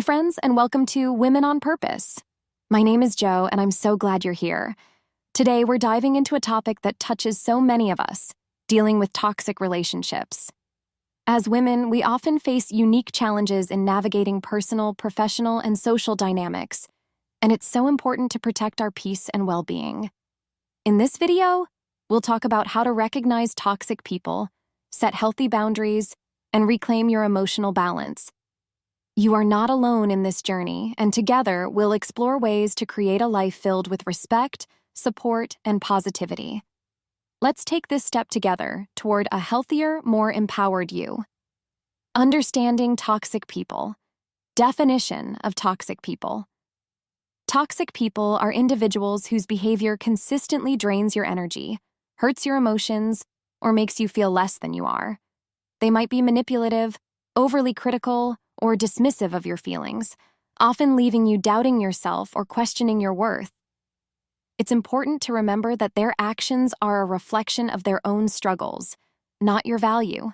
Hi, friends, and welcome to Women on Purpose. My name is Jo, and I'm so glad you're here. Today, we're diving into a topic that touches so many of us, dealing with toxic relationships. As women, we often face unique challenges in navigating personal, professional, and social dynamics, and it's so important to protect our peace and well-being. In this video, we'll talk about how to recognize toxic people, set healthy boundaries, and reclaim your emotional balance. You are not alone in this journey, and together we'll explore ways to create a life filled with respect, support, and positivity. Let's take this step together toward a healthier, more empowered you. Understanding toxic people. Definition of toxic people. Toxic people are individuals whose behavior consistently drains your energy, hurts your emotions, or makes you feel less than you are. They might be manipulative, overly critical, or dismissive of your feelings, often leaving you doubting yourself or questioning your worth. It's important to remember that their actions are a reflection of their own struggles, not your value.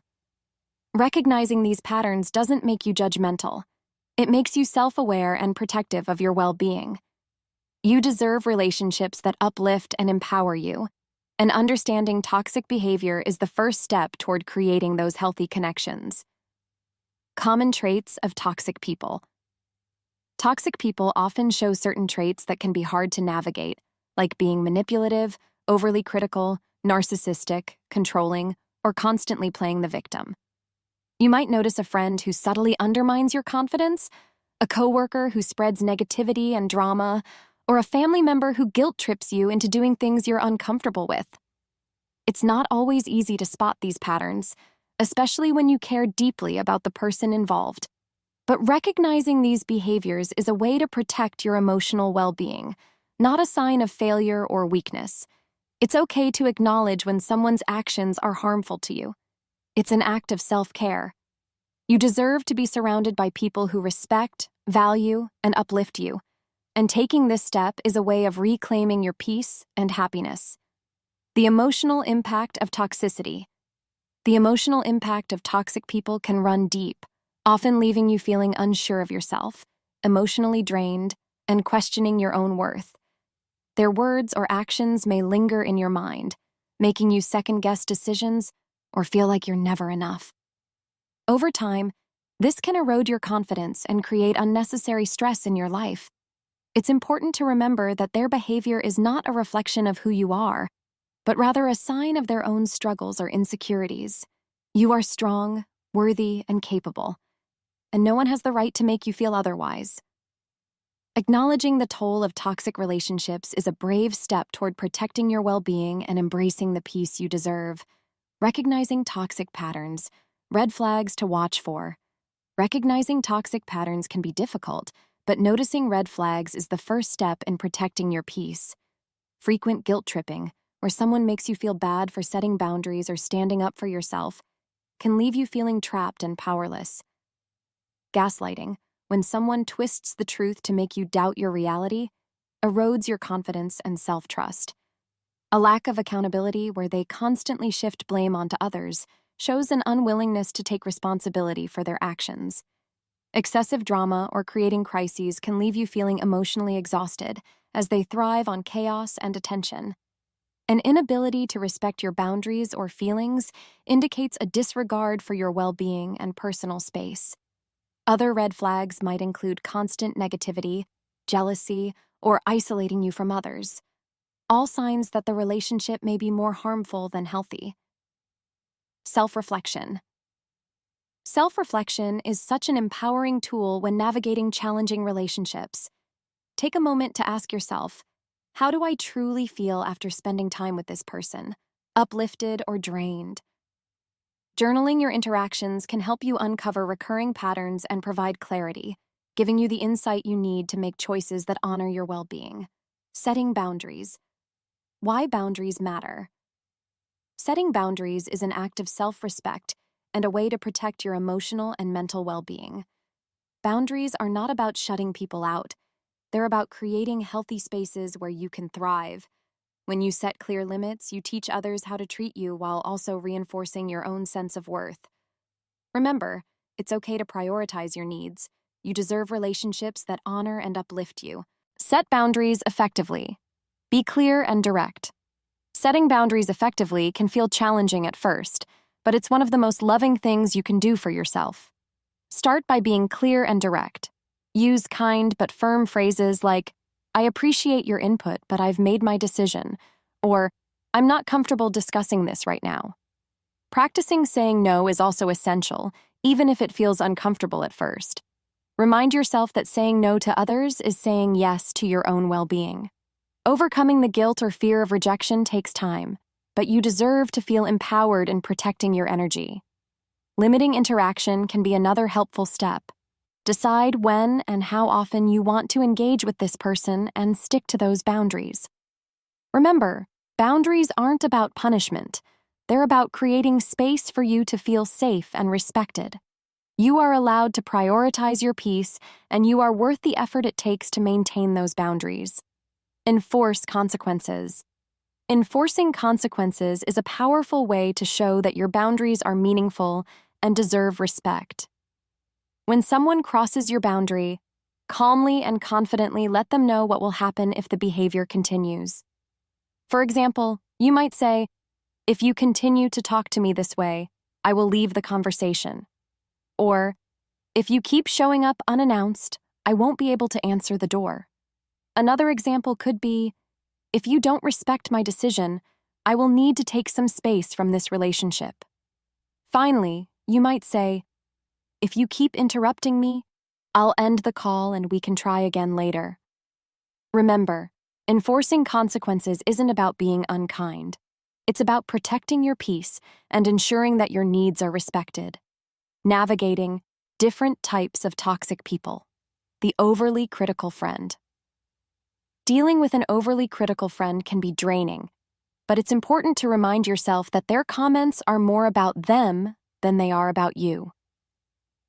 Recognizing these patterns doesn't make you judgmental. It makes you self-aware and protective of your well-being. You deserve relationships that uplift and empower you, and understanding toxic behavior is the first step toward creating those healthy connections. Common traits of toxic people. Toxic people often show certain traits that can be hard to navigate, like being manipulative, overly critical, narcissistic, controlling, or constantly playing the victim. You might notice a friend who subtly undermines your confidence, a coworker who spreads negativity and drama, or a family member who guilt trips you into doing things you're uncomfortable with. It's not always easy to spot these patterns, especially when you care deeply about the person involved. But recognizing these behaviors is a way to protect your emotional well-being, not a sign of failure or weakness. It's okay to acknowledge when someone's actions are harmful to you. It's an act of self-care. You deserve to be surrounded by people who respect, value, and uplift you, and taking this step is a way of reclaiming your peace and happiness. The emotional impact of toxicity. The emotional impact of toxic people can run deep, often leaving you feeling unsure of yourself, emotionally drained, and questioning your own worth. Their words or actions may linger in your mind, making you second-guess decisions or feel like you're never enough. Over time, this can erode your confidence and create unnecessary stress in your life. It's important to remember that their behavior is not a reflection of who you are, but rather a sign of their own struggles or insecurities. You are strong, worthy, and capable, and no one has the right to make you feel otherwise. Acknowledging the toll of toxic relationships is a brave step toward protecting your well-being and embracing the peace you deserve. Recognizing toxic patterns, red flags to watch for. Recognizing toxic patterns can be difficult, but noticing red flags is the first step in protecting your peace. Frequent guilt tripping, where someone makes you feel bad for setting boundaries or standing up for yourself, can leave you feeling trapped and powerless. Gaslighting, when someone twists the truth to make you doubt your reality, erodes your confidence and self-trust. A lack of accountability where they constantly shift blame onto others shows an unwillingness to take responsibility for their actions. Excessive drama or creating crises can leave you feeling emotionally exhausted as they thrive on chaos and attention. An inability to respect your boundaries or feelings indicates a disregard for your well-being and personal space. Other red flags might include constant negativity, jealousy, or isolating you from others, all signs that the relationship may be more harmful than healthy. Self-reflection. Self-reflection is such an empowering tool when navigating challenging relationships. Take a moment to ask yourself, how do I truly feel after spending time with this person? Uplifted or drained? Journaling your interactions can help you uncover recurring patterns and provide clarity, giving you the insight you need to make choices that honor your well-being. Setting boundaries. Why boundaries matter. Setting boundaries is an act of self-respect and a way to protect your emotional and mental well-being. Boundaries are not about shutting people out. They're about creating healthy spaces where you can thrive. When you set clear limits, you teach others how to treat you while also reinforcing your own sense of worth. Remember, it's okay to prioritize your needs. You deserve relationships that honor and uplift you. Set boundaries effectively. Be clear and direct. Setting boundaries effectively can feel challenging at first, but it's one of the most loving things you can do for yourself. Start by being clear and direct. Use kind but firm phrases like, "I appreciate your input, but I've made my decision," or "I'm not comfortable discussing this right now." Practicing saying no is also essential, even if it feels uncomfortable at first. Remind yourself that saying no to others is saying yes to your own well-being. Overcoming the guilt or fear of rejection takes time, but you deserve to feel empowered in protecting your energy. Limiting interaction can be another helpful step. Decide when and how often you want to engage with this person and stick to those boundaries. Remember, boundaries aren't about punishment. They're about creating space for you to feel safe and respected. You are allowed to prioritize your peace, and you are worth the effort it takes to maintain those boundaries. Enforce consequences. Enforcing consequences is a powerful way to show that your boundaries are meaningful and deserve respect. When someone crosses your boundary, calmly and confidently let them know what will happen if the behavior continues. For example, you might say, "If you continue to talk to me this way, I will leave the conversation." Or, "If you keep showing up unannounced, I won't be able to answer the door." Another example could be, "If you don't respect my decision, I will need to take some space from this relationship." Finally, you might say, "If you keep interrupting me, I'll end the call and we can try again later." Remember, enforcing consequences isn't about being unkind. It's about protecting your peace and ensuring that your needs are respected. Navigating different types of toxic people. The overly critical friend. Dealing with an overly critical friend can be draining, but it's important to remind yourself that their comments are more about them than they are about you.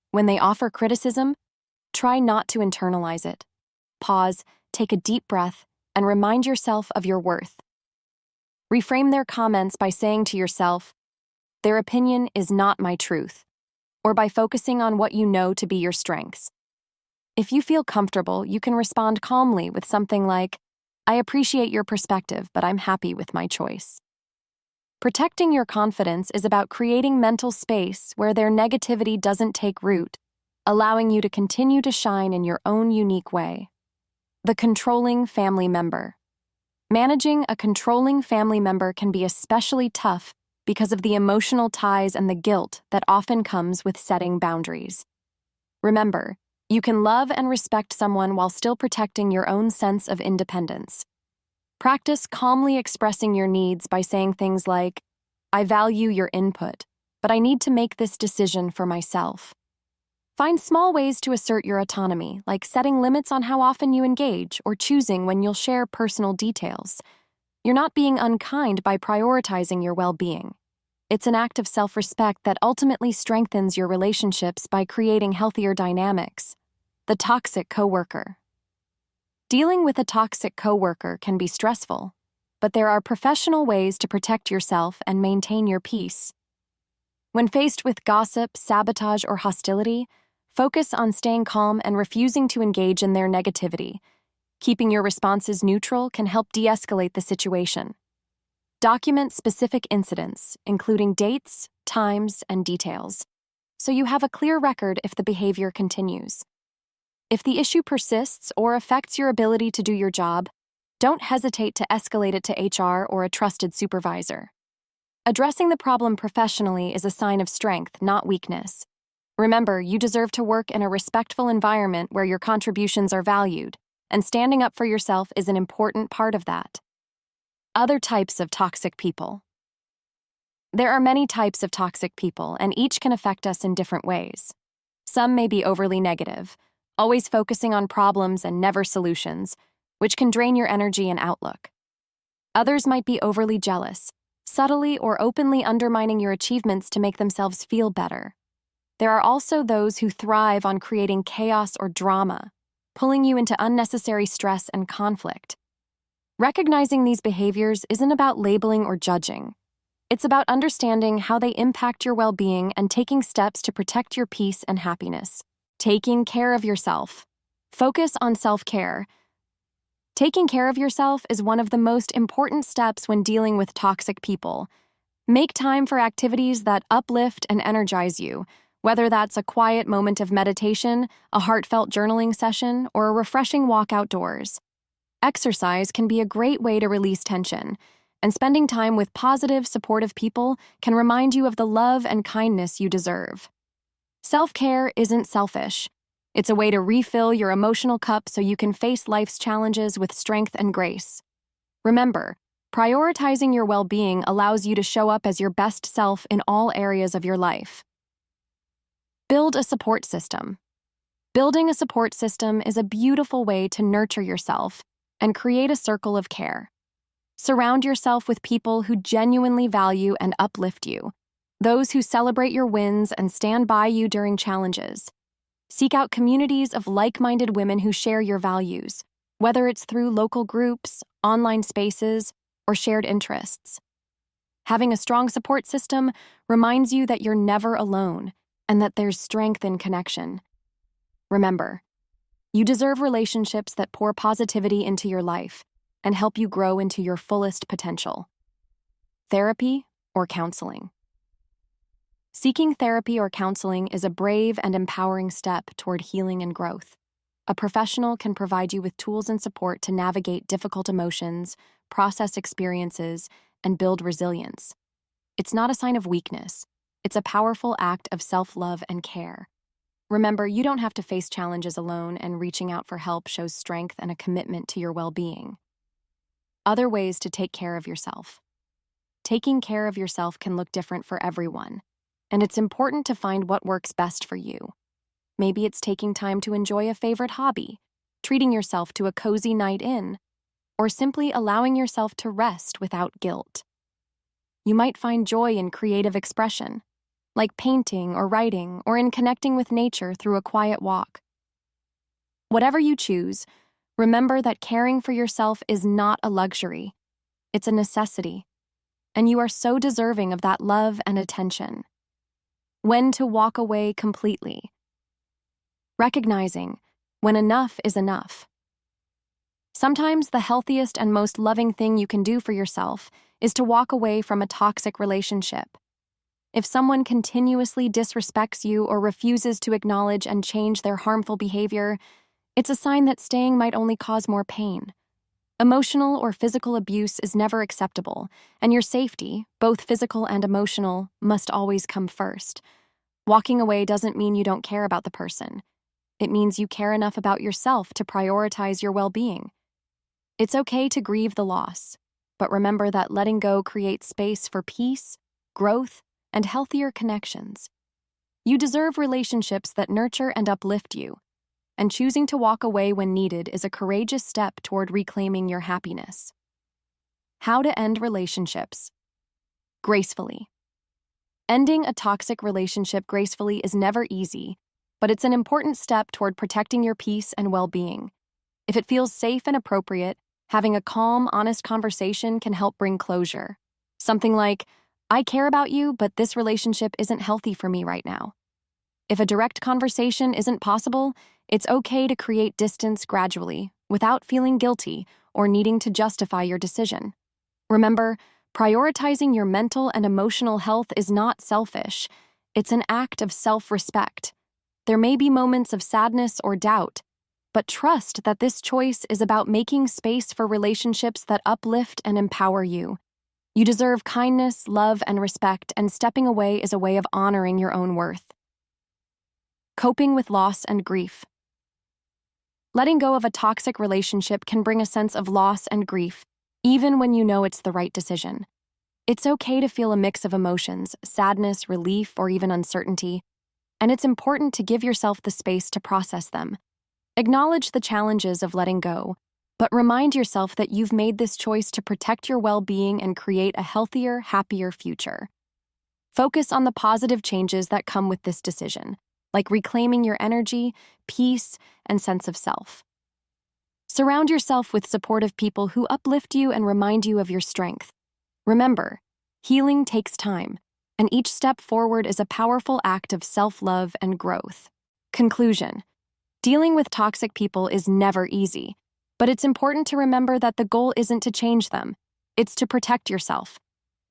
When they offer criticism, try not to internalize it. Pause, take a deep breath, and remind yourself of your worth. Reframe their comments by saying to yourself, "Their opinion is not my truth," or by focusing on what you know to be your strengths. If you feel comfortable, you can respond calmly with something like, "I appreciate your perspective, but I'm happy with my choice." Protecting your confidence is about creating mental space where their negativity doesn't take root, allowing you to continue to shine in your own unique way. The controlling family member. Managing a controlling family member can be especially tough because of the emotional ties and the guilt that often comes with setting boundaries. Remember, you can love and respect someone while still protecting your own sense of independence. Practice calmly expressing your needs by saying things like, "I value your input, but I need to make this decision for myself." Find small ways to assert your autonomy, like setting limits on how often you engage or choosing when you'll share personal details. You're not being unkind by prioritizing your well-being. It's an act of self-respect that ultimately strengthens your relationships by creating healthier dynamics. The toxic coworker. Dealing with a toxic coworker can be stressful, but there are professional ways to protect yourself and maintain your peace. When faced with gossip, sabotage, or hostility, focus on staying calm and refusing to engage in their negativity. Keeping your responses neutral can help de-escalate the situation. Document specific incidents, including dates, times, and details, so you have a clear record if the behavior continues. If the issue persists or affects your ability to do your job, don't hesitate to escalate it to HR or a trusted supervisor. Addressing the problem professionally is a sign of strength, not weakness. Remember, you deserve to work in a respectful environment where your contributions are valued, and standing up for yourself is an important part of that. Other types of toxic people. There are many types of toxic people, and each can affect us in different ways. Some may be overly negative, always focusing on problems and never solutions, which can drain your energy and outlook. Others might be overly jealous, subtly or openly undermining your achievements to make themselves feel better. There are also those who thrive on creating chaos or drama, pulling you into unnecessary stress and conflict. Recognizing these behaviors isn't about labeling or judging. It's about understanding how they impact your well-being and taking steps to protect your peace and happiness. Taking care of yourself. Focus on self-care. Taking care of yourself is one of the most important steps when dealing with toxic people. Make time for activities that uplift and energize you, whether that's a quiet moment of meditation, a heartfelt journaling session, or a refreshing walk outdoors. Exercise can be a great way to release tension, and spending time with positive, supportive people can remind you of the love and kindness you deserve. Self-care isn't selfish. It's a way to refill your emotional cup so you can face life's challenges with strength and grace. Remember, prioritizing your well-being allows you to show up as your best self in all areas of your life. Build a support system. Building a support system is a beautiful way to nurture yourself and create a circle of care. Surround yourself with people who genuinely value and uplift you, those who celebrate your wins and stand by you during challenges. Seek out communities of like-minded women who share your values, whether it's through local groups, online spaces, or shared interests. Having a strong support system reminds you that you're never alone and that there's strength in connection. Remember, you deserve relationships that pour positivity into your life and help you grow into your fullest potential. Therapy or counseling. Seeking therapy or counseling is a brave and empowering step toward healing and growth. A professional can provide you with tools and support to navigate difficult emotions, process experiences, and build resilience. It's not a sign of weakness. It's a powerful act of self-love and care. Remember, you don't have to face challenges alone, and reaching out for help shows strength and a commitment to your well-being. Other ways to take care of yourself. Taking care of yourself can look different for everyone, and it's important to find what works best for you. Maybe it's taking time to enjoy a favorite hobby, treating yourself to a cozy night in, or simply allowing yourself to rest without guilt. You might find joy in creative expression, like painting or writing, or in connecting with nature through a quiet walk. Whatever you choose, remember that caring for yourself is not a luxury. It's a necessity, and you are so deserving of that love and attention. When to walk away completely. Recognizing when enough is enough. Sometimes the healthiest and most loving thing you can do for yourself is to walk away from a toxic relationship. If someone continuously disrespects you or refuses to acknowledge and change their harmful behavior, it's a sign that staying might only cause more pain. Emotional or physical abuse is never acceptable, and your safety, both physical and emotional, must always come first. Walking away doesn't mean you don't care about the person. It means you care enough about yourself to prioritize your well-being. It's okay to grieve the loss, but remember that letting go creates space for peace, growth, and healthier connections. You deserve relationships that nurture and uplift you, and choosing to walk away when needed is a courageous step toward reclaiming your happiness. How to end relationships gracefully. Ending a toxic relationship gracefully is never easy, but it's an important step toward protecting your peace and well-being. If it feels safe and appropriate, having a calm, honest conversation can help bring closure. Something like, "I care about you, but this relationship isn't healthy for me right now." If a direct conversation isn't possible, it's okay to create distance gradually, without feeling guilty or needing to justify your decision. Remember, prioritizing your mental and emotional health is not selfish. It's an act of self-respect. There may be moments of sadness or doubt, but trust that this choice is about making space for relationships that uplift and empower you. You deserve kindness, love, and respect, and stepping away is a way of honoring your own worth. Coping with loss and grief. Letting go of a toxic relationship can bring a sense of loss and grief, even when you know it's the right decision. It's okay to feel a mix of emotions, sadness, relief, or even uncertainty, and it's important to give yourself the space to process them. Acknowledge the challenges of letting go, but remind yourself that you've made this choice to protect your well-being and create a healthier, happier future. Focus on the positive changes that come with this decision, like reclaiming your energy, peace, and sense of self. Surround yourself with supportive people who uplift you and remind you of your strength. Remember, healing takes time, and each step forward is a powerful act of self-love and growth. Conclusion: dealing with toxic people is never easy, but it's important to remember that the goal isn't to change them, it's to protect yourself.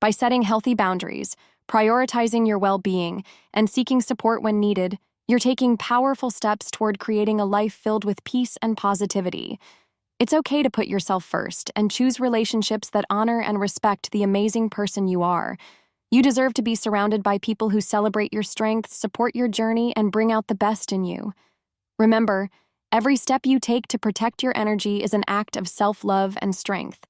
By setting healthy boundaries, prioritizing your well-being, and seeking support when needed, you're taking powerful steps toward creating a life filled with peace and positivity. It's okay to put yourself first and choose relationships that honor and respect the amazing person you are. You deserve to be surrounded by people who celebrate your strengths, support your journey, and bring out the best in you. Remember, every step you take to protect your energy is an act of self-love and strength.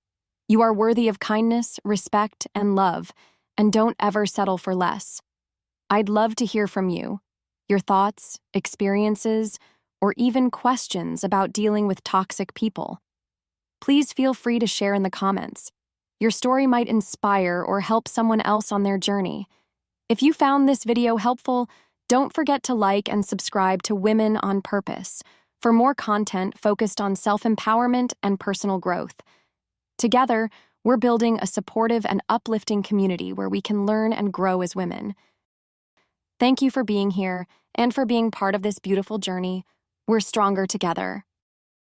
You are worthy of kindness, respect, and love, and don't ever settle for less. I'd love to hear from you, your thoughts, experiences, or even questions about dealing with toxic people. Please feel free to share in the comments. Your story might inspire or help someone else on their journey. If you found this video helpful, don't forget to like and subscribe to Women on Purpose for more content focused on self-empowerment and personal growth. Together, we're building a supportive and uplifting community where we can learn and grow as women. Thank you for being here and for being part of this beautiful journey. We're stronger together.